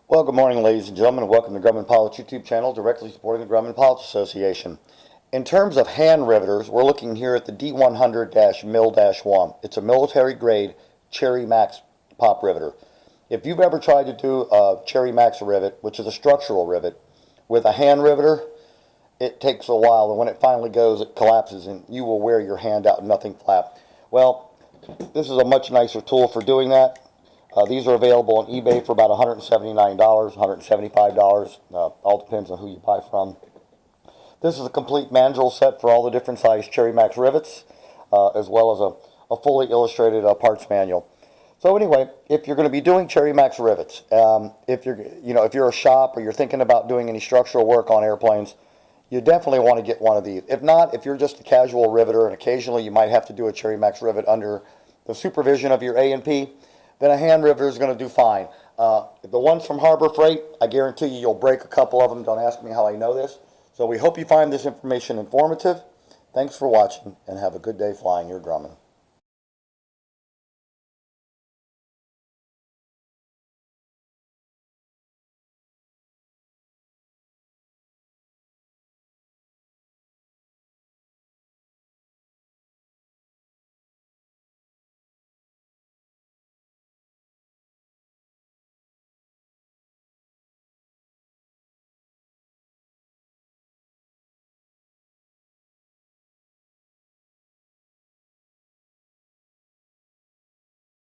Well, good morning, ladies and gentlemen, and welcome to Grumman Pilots YouTube channel, directly supporting the Grumman Pilots Association. In terms of hand riveters, we're looking here at the D100-Mil-1. It's a military-grade Cherry Max pop riveter. If you've ever tried to do a Cherry Max rivet, which is a structural rivet, with a hand riveter, it takes a while, and when it finally goes, it collapses, and you will wear your hand out and nothing flap. Well, this is a much nicer tool for doing that. These are available on eBay for about $179, $175. All depends on who you buy from. This is a complete manual set for all the different size Cherry Max rivets, as well as a fully illustrated parts manual. So anyway, if you're going to be doing Cherry Max rivets, if you're a shop or you're thinking about doing any structural work on airplanes, you definitely want to get one of these. If not, if you're just a casual riveter and occasionally you might have to do a Cherry Max rivet under the supervision of your A&P, then a hand riveter is going to do fine. The ones from Harbor Freight, I guarantee you'll break a couple of them. Don't ask me how I know this. So we hope you find this information informative. Thanks for watching, and have a good day flying your Grumman.